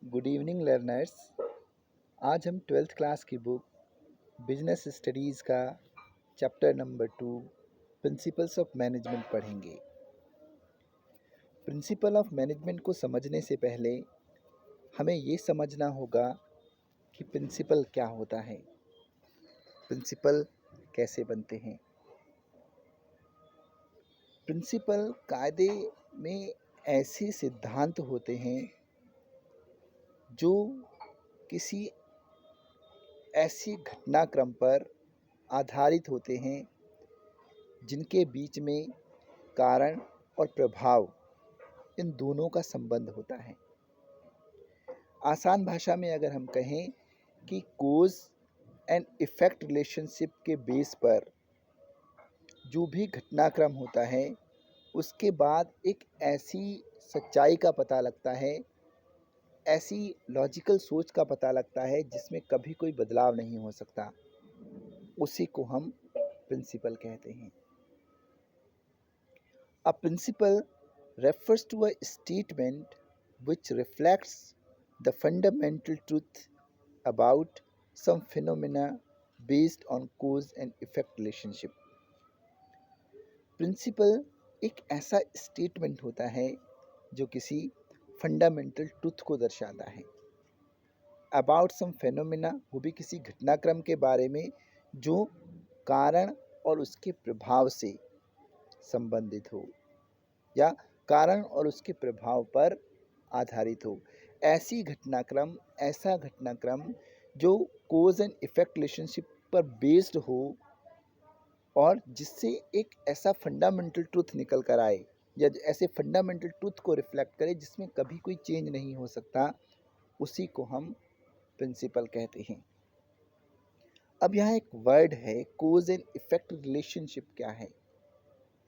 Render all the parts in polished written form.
Good evening learners. आज हम twelfth class की बुक बिजनेस स्टडीज़ का chapter number 2 principles of management पढ़ेंगे। प्रिंसिपल ऑफ मैनेजमेंट को समझने से पहले हमें ये समझना होगा कि प्रिंसिपल क्या होता है, प्रिंसिपल कैसे बनते हैं। प्रिंसिपल कायदे में ऐसे सिद्धांत होते हैं जो किसी ऐसी घटनाक्रम पर आधारित होते हैं जिनके बीच में कारण और प्रभाव इन दोनों का संबंध होता है। आसान भाषा में अगर हम कहें कि कोज एंड इफेक्ट रिलेशनशिप के बेस पर जो भी घटनाक्रम होता है उसके बाद एक ऐसी सच्चाई का पता लगता है, ऐसी लॉजिकल सोच का पता लगता है जिसमें कभी कोई बदलाव नहीं हो सकता, उसी को हम प्रिंसिपल कहते हैं। A principle refers to a statement which reflects the fundamental truth about some phenomena based on cause and effect relationship. Principle एक ऐसा स्टेटमेंट होता है जो किसी फंडामेंटल ट्रुथ को दर्शाता है। अबाउट सम फेनोमेना, वो भी किसी घटनाक्रम के बारे में जो कारण और उसके प्रभाव से संबंधित हो या कारण और उसके प्रभाव पर आधारित हो। ऐसा घटनाक्रम जो कोज एंड इफेक्ट रिलेशनशिप पर बेस्ड हो और जिससे एक ऐसा फंडामेंटल ट्रूथ निकल कर आए या ऐसे फंडामेंटल ट्रूथ को रिफ्लेक्ट करे जिसमें कभी कोई चेंज नहीं हो सकता, उसी को हम प्रिंसिपल कहते हैं। अब यहाँ एक वर्ड है कोज एंड इफेक्ट रिलेशनशिप। क्या है?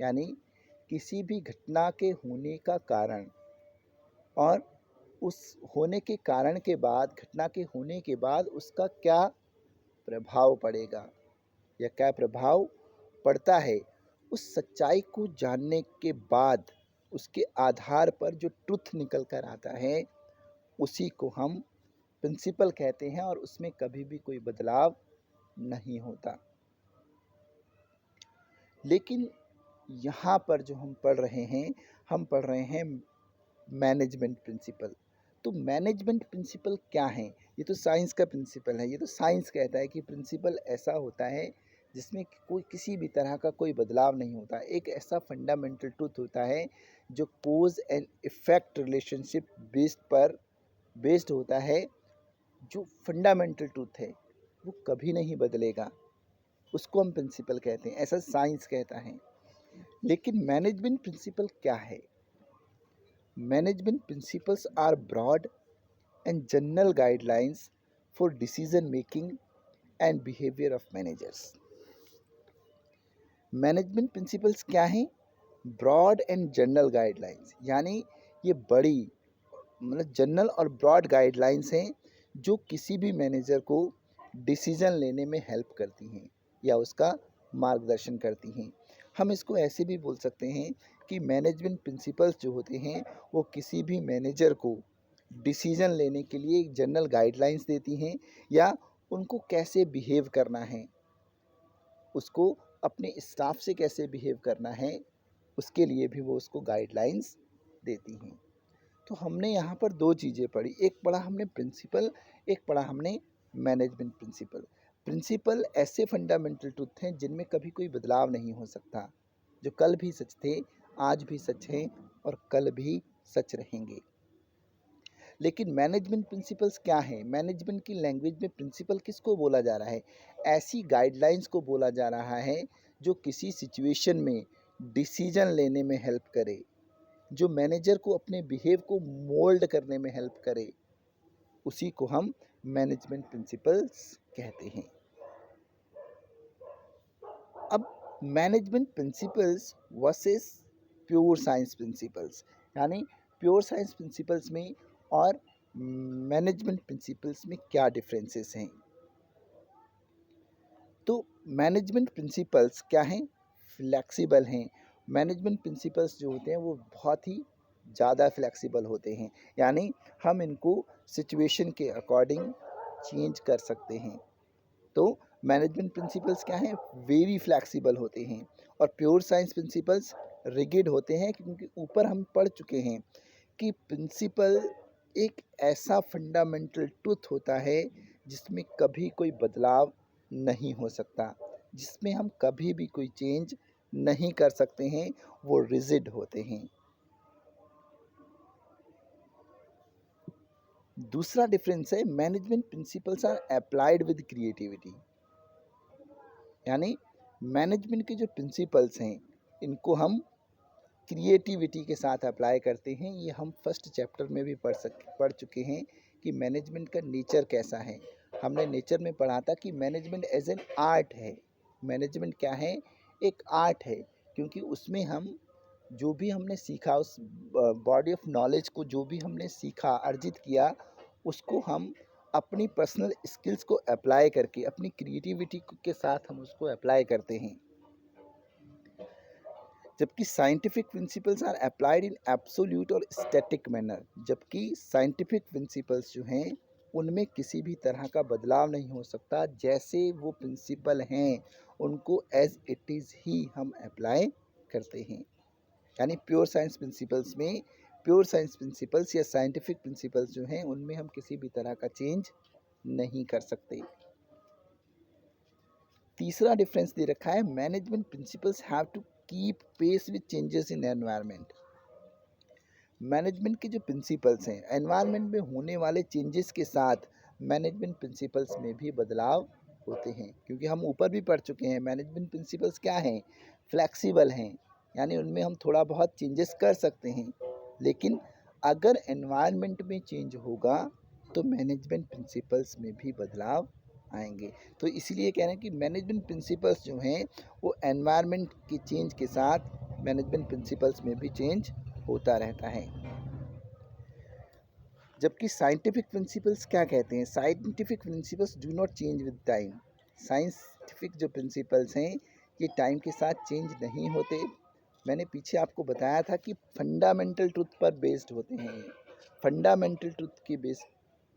यानी किसी भी घटना के होने का कारण और उस होने के कारण के बाद, घटना के होने के बाद उसका क्या प्रभाव पड़ेगा या क्या प्रभाव पड़ता है, उस सच्चाई को जानने के बाद उसके आधार पर जो ट्रुथ निकल कर आता है उसी को हम प्रिंसिपल कहते हैं और उसमें कभी भी कोई बदलाव नहीं होता। लेकिन यहाँ पर जो हम पढ़ रहे हैं मैनेजमेंट प्रिंसिपल। तो मैनेजमेंट प्रिंसिपल क्या है? ये तो साइंस का प्रिंसिपल है। ये तो साइंस कहता है कि प्रिंसिपल ऐसा होता है जिसमें कोई किसी भी तरह का कोई बदलाव नहीं होता। एक ऐसा फंडामेंटल ट्रूथ होता है जो कोज एंड इफेक्ट रिलेशनशिप बेस्ड होता है। जो फंडामेंटल ट्रूथ है वो कभी नहीं बदलेगा, उसको हम प्रिंसिपल कहते हैं, ऐसा साइंस कहता है। लेकिन मैनेजमेंट प्रिंसिपल क्या है? Management principles are broad and general guidelines for decision making and behavior of managers. Management principles क्या हैं? ब्रॉड एंड जनरल गाइडलाइंस, यानी ये बड़ी मतलब जनरल और ब्रॉड गाइडलाइंस हैं जो किसी भी मैनेजर को डिसीजन लेने में हेल्प करती हैं या उसका मार्गदर्शन करती हैं। हम इसको ऐसे भी बोल सकते हैं कि मैनेजमेंट प्रिंसिपल्स जो होते हैं वो किसी भी मैनेजर को डिसीजन लेने के लिए एक जनरल गाइडलाइंस देती हैं या उनको कैसे बिहेव करना है, उसको अपने स्टाफ से कैसे बिहेव करना है, उसके लिए भी वो उसको गाइडलाइंस देती हैं। तो हमने यहाँ पर दो चीज़ें पढ़ी, एक पढ़ा हमने प्रिंसिपल, एक पढ़ा हमने मैनेजमेंट प्रिंसिपल। प्रिंसिपल ऐसे फंडामेंटल ट्रूथ हैं जिनमें कभी कोई बदलाव नहीं हो सकता, जो कल भी सच थे, आज भी सच हैं और कल भी सच रहेंगे। लेकिन मैनेजमेंट प्रिंसिपल्स क्या हैं? मैनेजमेंट की लैंग्वेज में प्रिंसिपल किसको बोला जा रहा है? ऐसी गाइडलाइंस को बोला जा रहा है जो किसी सिचुएशन में डिसीजन लेने में हेल्प करे, जो मैनेजर को अपने बिहेव को मोल्ड करने में हेल्प करे, उसी को हम मैनेजमेंट प्रिंसिपल्स कहते हैं। अब management principles versus pure science principles, यानी प्योर साइंस प्रिंसिपल्स में और मैनेजमेंट प्रिंसिपल्स में क्या डिफरेंसेस हैं? तो मैनेजमेंट प्रिंसिपल्स क्या हैं? फ्लेक्सिबल हैं। मैनेजमेंट प्रिंसिपल्स जो होते हैं वो बहुत ही ज़्यादा फ्लेक्सिबल होते हैं, यानी हम इनको सिचुएशन के अकॉर्डिंग चेंज कर सकते हैं। तो मैनेजमेंट प्रिंसिपल्स क्या हैं, वेरी फ्लेक्सिबल होते हैं, और प्योर साइंस प्रिंसिपल्स रिगिड होते हैं, क्योंकि ऊपर हम पढ़ चुके हैं कि प्रिंसिपल एक ऐसा फंडामेंटल ट्रुथ होता है जिसमें कभी कोई बदलाव नहीं हो सकता, जिसमें हम कभी भी कोई चेंज नहीं कर सकते हैं, वो रिजिड होते हैं। दूसरा डिफरेंस है, management principles are applied with creativity, यानी मैनेजमेंट के जो प्रिंसिपल्स हैं इनको हम क्रिएटिविटी के साथ अप्लाई करते हैं। ये हम फर्स्ट चैप्टर में भी पढ़ चुके हैं कि मैनेजमेंट का नेचर कैसा है। हमने नेचर में पढ़ा था कि मैनेजमेंट एज एन आर्ट है। मैनेजमेंट क्या है, एक आर्ट है, क्योंकि उसमें हम जो भी हमने सीखा, उस बॉडी ऑफ नॉलेज को जो भी हमने सीखा, अर्जित किया, उसको हम अपनी पर्सनल स्किल्स को अप्लाई करके, अपनी क्रिएटिविटी के साथ हम उसको अप्लाई करते हैं। जबकि scientific principles are applied in absolute और स्टैटिक मैनर, जबकि साइंटिफिक प्रिंसिपल्स जो हैं उनमें किसी भी तरह का बदलाव नहीं हो सकता। जैसे वो प्रिंसिपल हैं उनको एज इट इज़ ही हम अप्लाई करते हैं। यानी प्योर साइंस प्रिंसिपल्स या साइंटिफिक प्रिंसिपल्स जो हैं उनमें हम किसी भी तरह का चेंज नहीं कर सकते। तीसरा डिफरेंस दे रखा है, management principles have to keep pace with changes in environment. Management के जो प्रिंसिपल्स हैं, एनवायरनमेंट में होने वाले चेंजेस के साथ मैनेजमेंट प्रिंसिपल्स में भी बदलाव होते हैं, क्योंकि हम ऊपर भी पढ़ चुके हैं मैनेजमेंट प्रिंसिपल्स क्या हैं, फ्लेक्सिबल हैं, यानी उनमें हम थोड़ा बहुत चेंजेस कर सकते हैं। लेकिन अगर एनवायरनमेंट में चेंज होगा तो मैनेजमेंट प्रिंसिपल्स में भी बदलाव आएंगे। तो इसीलिए कह रहे हैं कि मैनेजमेंट प्रिंसिपल्स जो हैं वो एनवायरनमेंट की चेंज के साथ मैनेजमेंट प्रिंसिपल्स में भी चेंज होता रहता है। जबकि साइंटिफिक प्रिंसिपल्स क्या कहते हैं, scientific principles do not change with time. Scientific जो प्रिंसिपल्स हैं ये टाइम के साथ चेंज नहीं होते। मैंने पीछे आपको बताया था कि फंडामेंटल ट्रुथ पर बेस्ड होते हैं, फंडामेंटल ट्रुथ की बेस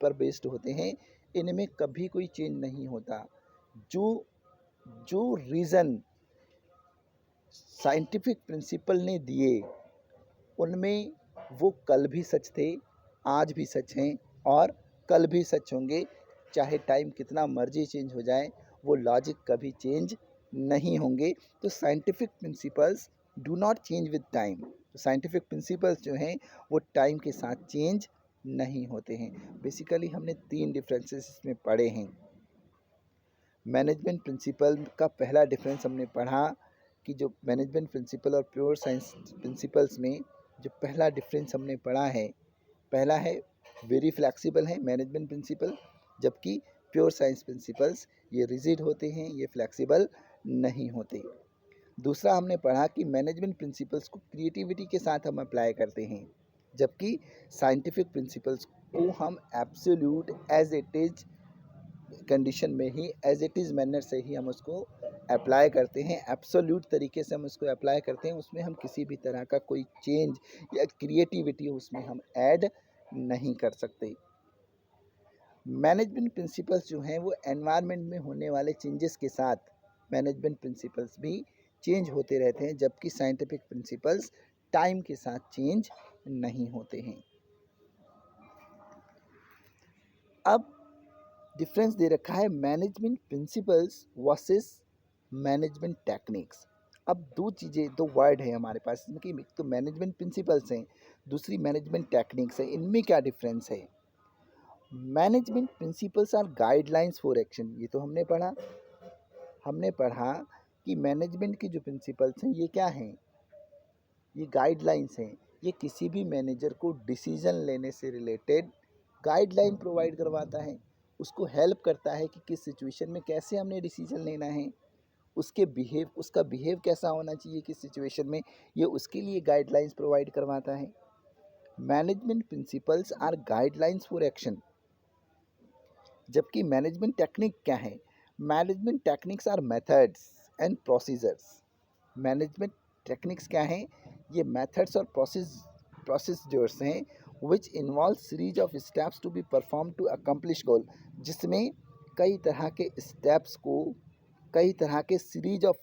पर बेस्ड होते हैं, इनमें कभी कोई चेंज नहीं होता। जो जो रीज़न साइंटिफिक प्रिंसिपल ने दिए उनमें वो कल भी सच थे, आज भी सच हैं और कल भी सच होंगे। चाहे टाइम कितना मर्जी चेंज हो जाए, वो लॉजिक कभी चेंज नहीं होंगे। तो scientific principles do not change with time. Scientific principles जो हैं वो टाइम के साथ चेंज नहीं होते हैं। बेसिकली हमने 3 डिफरेंसेस इसमें पढ़े हैं। मैनेजमेंट प्रिंसिपल का पहला डिफरेंस हमने पढ़ा कि जो मैनेजमेंट प्रिंसिपल और प्योर साइंस प्रिंसिपल्स में जो पहला डिफरेंस हमने पढ़ा है, पहला है वेरी फ्लेक्सिबल है मैनेजमेंट प्रिंसिपल, जबकि प्योर साइंस प्रिंसिपल्स ये रिजिड होते हैं, ये फ्लेक्सिबल नहीं होते। दूसरा हमने पढ़ा कि मैनेजमेंट प्रिंसिपल्स को क्रिएटिविटी के साथ हम अप्लाई करते हैं, जबकि साइंटिफिक प्रिंसिपल्स को हम absolute as it is condition में ही, एज इट इज़ मैनर से ही हम उसको अप्लाई करते हैं, एब्सोल्यूट तरीके से हम उसको अप्लाई करते हैं। उसमें हम किसी भी तरह का कोई चेंज या क्रिएटिविटी उसमें हम ऐड नहीं कर सकते। मैनेजमेंट प्रिंसिपल्स जो हैं वो एनवायरनमेंट में होने वाले चेंजेस के साथ मैनेजमेंट प्रिंसिपल्स भी चेंज होते रहते हैं, जबकि साइंटिफिक प्रिंसिपल्स टाइम के साथ चेंज नहीं होते हैं। अब डिफरेंस दे रखा है management principles versus management techniques. अब दो वर्ड है हमारे पास इसमें कि एक तो मैनेजमेंट प्रिंसिपल्स हैं, दूसरी मैनेजमेंट टेक्निक्स है। इनमें क्या डिफरेंस है? Management principles are guidelines for action, ये तो हमने पढ़ा कि मैनेजमेंट की जो प्रिंसिपल्स हैं ये क्या हैं, ये गाइडलाइंस हैं। ये किसी भी मैनेजर को डिसीजन लेने से रिलेटेड गाइडलाइन प्रोवाइड करवाता है, उसको हेल्प करता है कि किस सिचुएशन में कैसे हमने डिसीजन लेना है, उसका बिहेव कैसा होना चाहिए किस सिचुएशन में, ये उसके लिए गाइडलाइंस प्रोवाइड करवाता है। Management principles are guidelines for action, जबकि मैनेजमेंट टेक्निक क्या है? Management techniques are methods and procedures. Management techniques क्या हैं? ये मेथड्स और प्रोसीजर्स हैं which involve series of steps to be perform to accomplish goal, जिसमें कई तरह के स्टेप्स को, कई तरह के सीरीज ऑफ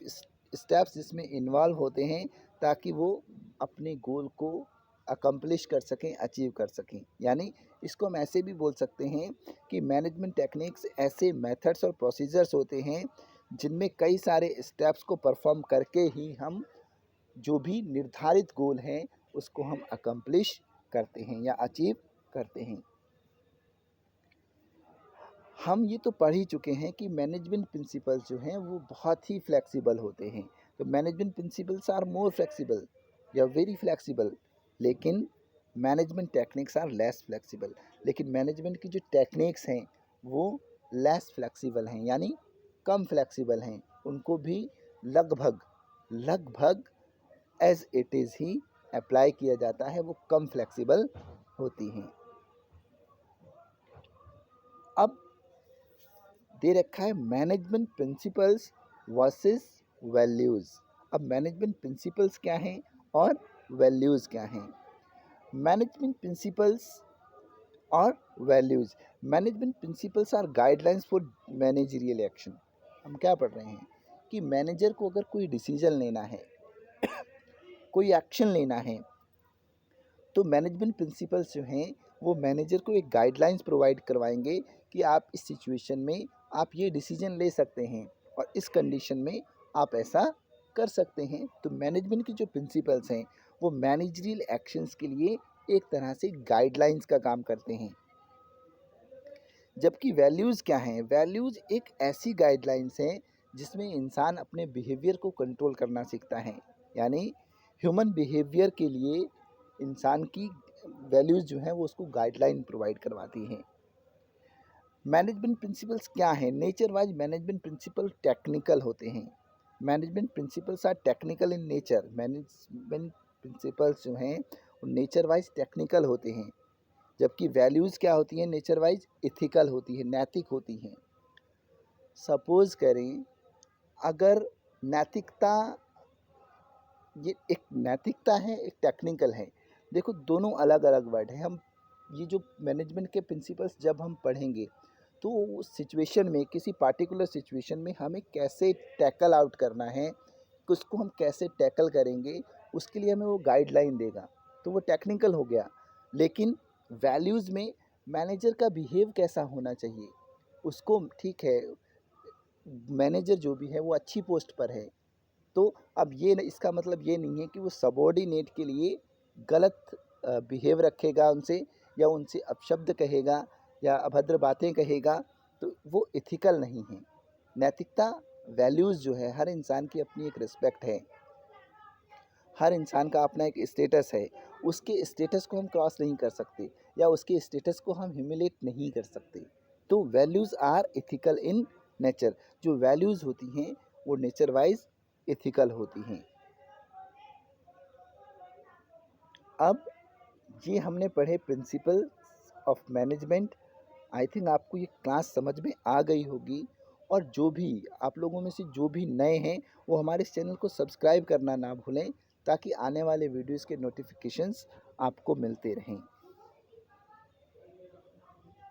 स्टेप्स जिसमें इन्वॉल्व होते हैं ताकि वो अपने गोल को अकम्प्लिश कर सकें, अचीव कर सकें। यानी इसको हम ऐसे भी बोल सकते हैं कि मैनेजमेंट टेक्निक्स ऐसे मेथड्स और प्रोसीजर्स होते हैं जिनमें कई सारे स्टेप्स को परफॉर्म करके ही हम जो भी निर्धारित गोल हैं उसको हम अकम्प्लिश करते हैं या अचीव करते हैं। हम ये तो पढ़ ही चुके हैं कि मैनेजमेंट प्रिंसिपल्स जो हैं वो बहुत ही फ्लेक्सिबल होते हैं। तो management principles are more flexible या वेरी फ्लेक्सिबल, लेकिन management techniques are less flexible. लेकिन मैनेजमेंट की जो टेक्निक्स हैं वो लेस फ्लेक्सिबल हैं, यानी कम फ्लेक्सिबल हैं। उनको भी लगभग लगभग एज इट इज़ ही अप्लाई किया जाता है, वो कम फ्लेक्सिबल होती हैं। अब दे रखा है मैनेजमेंट प्रिंसिपल्स वर्सेस वैल्यूज़। अब मैनेजमेंट प्रिंसिपल्स क्या हैं और वैल्यूज़ क्या हैं? मैनेजमेंट प्रिंसिपल्स और values. Management principles are guidelines for managerial action. हम क्या पढ़ रहे हैं कि मैनेजर को अगर कोई डिसीजन लेना है, कोई एक्शन लेना है, तो मैनेजमेंट प्रिंसिपल्स जो हैं वो मैनेजर को एक गाइडलाइंस प्रोवाइड करवाएंगे कि आप इस सिचुएशन में आप ये डिसीजन ले सकते हैं और इस कंडीशन में आप ऐसा कर सकते हैं। तो मैनेजमेंट की जो प्रिंसिपल्स हैं वो मैनेजरियल एक्शंस के लिए एक तरह से गाइडलाइंस का काम करते हैं। जबकि वैल्यूज़ क्या हैं? वैल्यूज़ एक ऐसी गाइडलाइंस हैं जिसमें इंसान अपने बिहेवियर को कंट्रोल करना सीखता है। यानी ह्यूमन बिहेवियर के लिए इंसान की वैल्यूज़ जो हैं वो उसको गाइडलाइन प्रोवाइड करवाती हैं। मैनेजमेंट प्रिंसिपल्स क्या हैं? Nature wise management principle technical होते हैं। Management principles are technical in nature. Management principles जो हैं वो नेचर वाइज टेक्निकल होते हैं, जबकि वैल्यूज़ क्या होती हैं? नेचर वाइज इथिकल होती है, नैतिक होती हैं। सपोज़ करें अगर नैतिकता, ये एक नैतिकता है, एक टेक्निकल है। देखो दोनों अलग अलग वर्ड हैं। हम ये जो मैनेजमेंट के प्रिंसिपल्स जब हम पढ़ेंगे तो उस सिचुएशन में, किसी पार्टिकुलर सिचुएशन में हमें कैसे टैकल आउट करना है, उसको हम कैसे टैकल करेंगे, उसके लिए हमें वो गाइडलाइन देगा, तो वो टेक्निकल हो गया। लेकिन वैल्यूज़ में मैनेजर का बिहेव कैसा होना चाहिए, उसको, ठीक है मैनेजर जो भी है वो अच्छी पोस्ट पर है, तो अब ये इसका मतलब ये नहीं है कि वो सबॉर्डिनेट के लिए गलत बिहेव रखेगा उनसे, या उनसे अपशब्द कहेगा या अभद्र बातें कहेगा, तो वो इथिकल नहीं है। नैतिकता, वैल्यूज़ जो है, हर इंसान की अपनी एक रिस्पेक्ट है, हर इंसान का अपना एक स्टेटस है, उसके स्टेटस को हम क्रॉस नहीं कर सकते या उसके स्टेटस को हम ह्यूमिलेट नहीं कर सकते। तो values are ethical in nature. जो वैल्यूज़ होती हैं वो नेचर वाइज इथिकल होती हैं। अब ये हमने पढ़े principle of management. I think आपको ये क्लास समझ में आ गई होगी, और जो भी आप लोगों में से जो भी नए हैं वो हमारे इस चैनल को सब्सक्राइब करना ना भूलें, ताकि आने वाले वीडियोज़ के नोटिफिकेशंस आपको मिलते रहें।